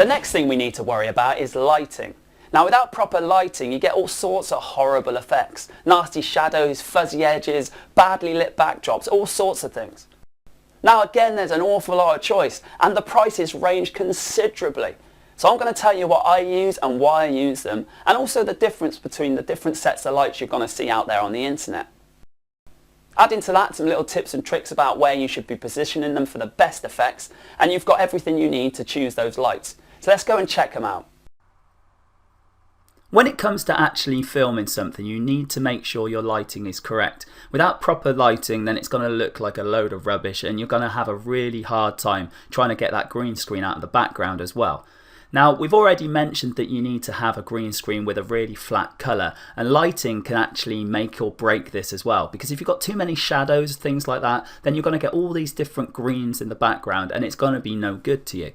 The next thing we need to worry about is lighting. Now without proper lighting you get all sorts of horrible effects. Nasty shadows, fuzzy edges, badly lit backdrops, all sorts of things. Now again there's an awful lot of choice and the prices range considerably. So I'm going to tell you what I use and why I use them, and also the difference between the different sets of lights you're going to see out there on the internet. Add into that some little tips and tricks about where you should be positioning them for the best effects, and you've got everything you need to choose those lights. So let's go and check them out. When it comes to actually filming something, you need to make sure your lighting is correct. Without proper lighting, then it's going to look like a load of rubbish and you're going to have a really hard time trying to get that green screen out of the background as well. Now, we've already mentioned that you need to have a green screen with a really flat colour, and lighting can actually make or break this as well, because if you've got too many shadows, things like that, then you're going to get all these different greens in the background and it's going to be no good to you.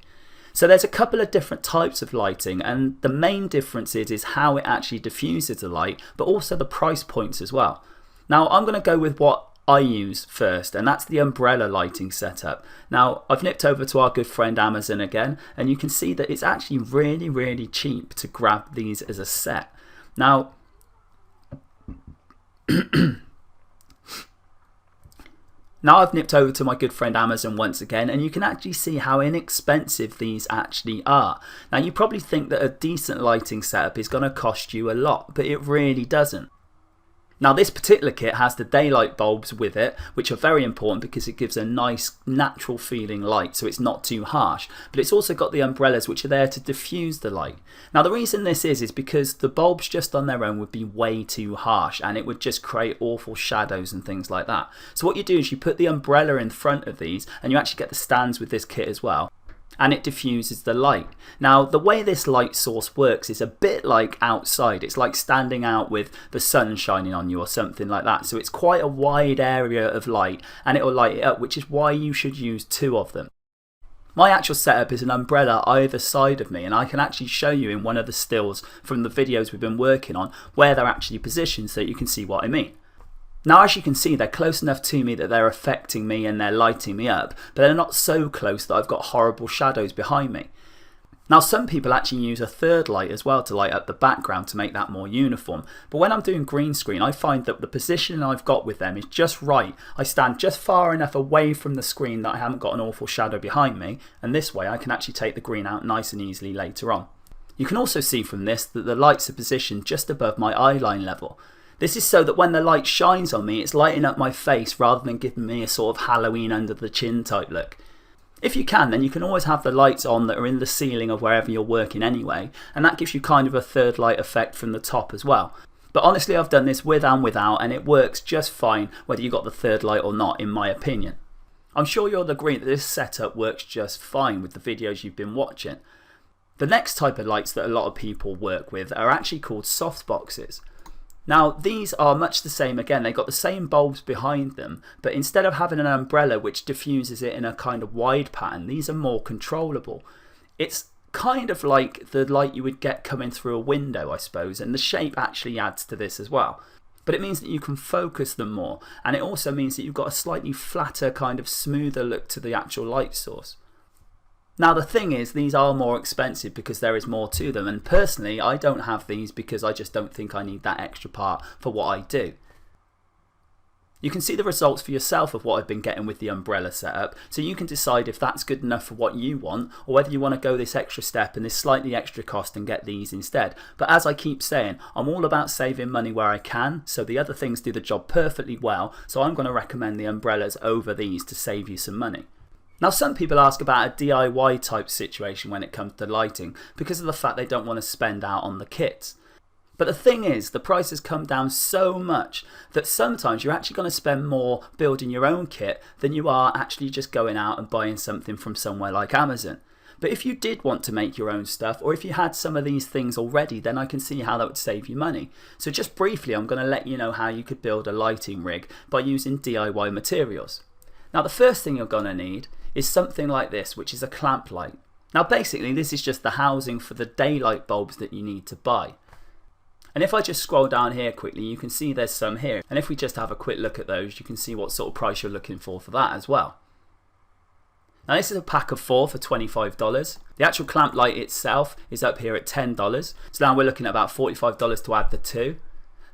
So there's a couple of different types of lighting, and the main difference is how it actually diffuses the light, but also the price points as well. Now I'm going to go with what I use first, and that's the umbrella lighting setup. Now I've nipped over to our good friend Amazon again, and you can see that it's actually really cheap to grab these as a set. Now Now I've nipped over to my good friend Amazon once again, and you can actually see how inexpensive these actually are. Now you probably think that a decent lighting setup is going to cost you a lot, but it really doesn't. Now this particular kit has the daylight bulbs with it, which are very important because it gives a nice natural feeling light, so it's not too harsh. But it's also got the umbrellas which are there to diffuse the light. Now the reason this is because the bulbs just on their own would be way too harsh and it would just create awful shadows and things like that. So what you do is you put the umbrella in front of these, and you actually get the stands with this kit as well, and it diffuses the light. Now the way this light source works is a bit like outside. It's like standing out with the sun shining on you or something like that. So it's quite a wide area of light and it will light it up, which is why you should use two of them. My actual setup is an umbrella either side of me, and I can actually show you in one of the stills from the videos we've been working on where they're actually positioned so that you can see what I mean. Now as you can see, they're close enough to me that they're affecting me and they're lighting me up, but they're not so close that I've got horrible shadows behind me. Now some people actually use a third light as well to light up the background to make that more uniform, but when I'm doing green screen I find that the position I've got with them is just right. I stand just far enough away from the screen that I haven't got an awful shadow behind me, and this way I can actually take the green out nice and easily later on. You can also see from this that the lights are positioned just above my eye line level. This is so that when the light shines on me, it's lighting up my face rather than giving me a sort of Halloween under the chin type look. If you can, then you can always have the lights on that are in the ceiling of wherever you're working anyway, and that gives you kind of a third light effect from the top as well. But honestly, I've done this with and without, and it works just fine whether you got the third light or not, in my opinion. I'm sure you'll agree that this setup works just fine with the videos you've been watching. The next type of lights that a lot of people work with are actually called softboxes. Now these are much the same again, they've got the same bulbs behind them, but instead of having an umbrella which diffuses it in a kind of wide pattern, these are more controllable. It's kind of like the light you would get coming through a window, I suppose, and the shape actually adds to this as well. But it means that you can focus them more, and it also means that you've got a slightly flatter, kind of smoother look to the actual light source. Now the thing is, these are more expensive because there is more to them, and personally I don't have these because I just don't think I need that extra part for what I do. You can see the results for yourself of what I've been getting with the umbrella setup, so you can decide if that's good enough for what you want, or whether you want to go this extra step and this slightly extra cost and get these instead. But as I keep saying, I'm all about saving money where I can, so the other things do the job perfectly well, so I'm going to recommend the umbrellas over these to save you some money. Now some people ask about a DIY type situation when it comes to lighting because of the fact they don't want to spend out on the kits. But the thing is, the prices come down so much that sometimes you're actually going to spend more building your own kit than you are actually just going out and buying something from somewhere like Amazon. But if you did want to make your own stuff, or if you had some of these things already, then I can see how that would save you money. So just briefly, I'm going to let you know how you could build a lighting rig by using DIY materials. Now the first thing you're going to need is something like this, which is a clamp light. Now basically this is just the housing for the daylight bulbs that you need to buy. And if I just scroll down here quickly, you can see there's some here, and if we just have a quick look at those, you can see what sort of price you're looking for that as well. Now this is a pack of 4 for $25. The actual clamp light itself is up here at $10. So now we're looking at about $45 to add the 2.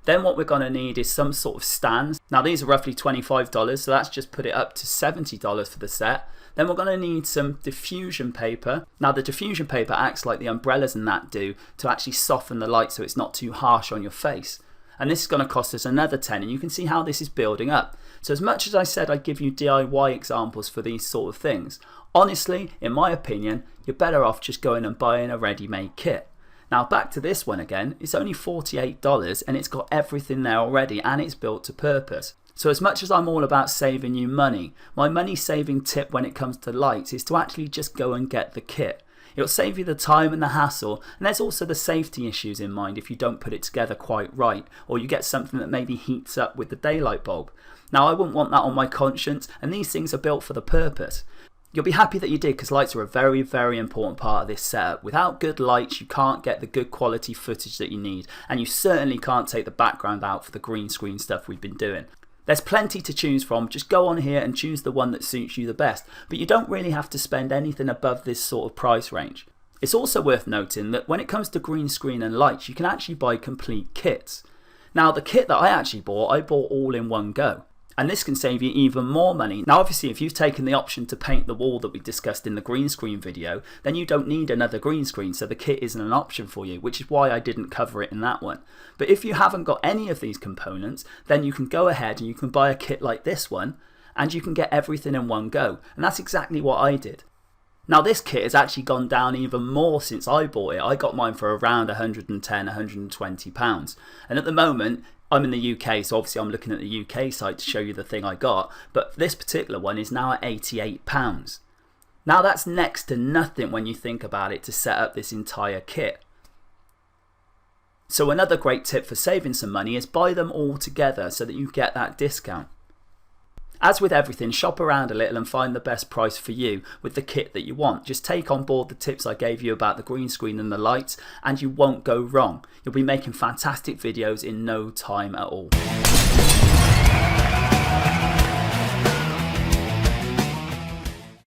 Then what we're going to need is some sort of stands. Now these are roughly $25, so that's just put it up to $70 for the set. Then we're going to need some diffusion paper. Now the diffusion paper acts like the umbrellas and that do to actually soften the light so it's not too harsh on your face. And this is going to cost us another 10, and you can see how this is building up. So as much as I said I'd give you DIY examples for these sort of things, honestly, in my opinion, you're better off just going and buying a ready-made kit. Now back to this one again, it's only $48 and it's got everything there already and it's built to purpose. So as much as I'm all about saving you money, my money saving tip when it comes to lights is to actually just go and get the kit. It'll save you the time and the hassle, and there's also the safety issues in mind if you don't put it together quite right, or you get something that maybe heats up with the daylight bulb. Now I wouldn't want that on my conscience, and these things are built for the purpose. You'll be happy that you did, because lights are a very, very important part of this setup. Without good lights you can't get the good quality footage that you need, and you certainly can't take the background out for the green screen stuff we've been doing. There's plenty to choose from, just go on here and choose the one that suits you the best, but you don't really have to spend anything above this sort of price range. It's also worth noting that when it comes to green screen and lights, you can actually buy complete kits. Now the kit that I bought all in one go. And this can save you even more money. Now obviously if you've taken the option to paint the wall that we discussed in the green screen video, then you don't need another green screen, so the kit isn't an option for you, which is why I didn't cover it in that one. But if you haven't got any of these components, then you can go ahead and you can buy a kit like this one, and you can get everything in one go. And that's exactly what I did. Now this kit has actually gone down even more since I bought it. I got mine for around £110–120, and at the moment I'm in the UK, so obviously I'm looking at the UK site to show you the thing I got, but this particular one is now at £88. Now that's next to nothing when you think about it to set up this entire kit. So another great tip for saving some money is buy them all together so that you get that discount. As with everything, shop around a little and find the best price for you with the kit that you want. Just take on board the tips I gave you about the green screen and the lights, and you won't go wrong. You'll be making fantastic videos in no time at all.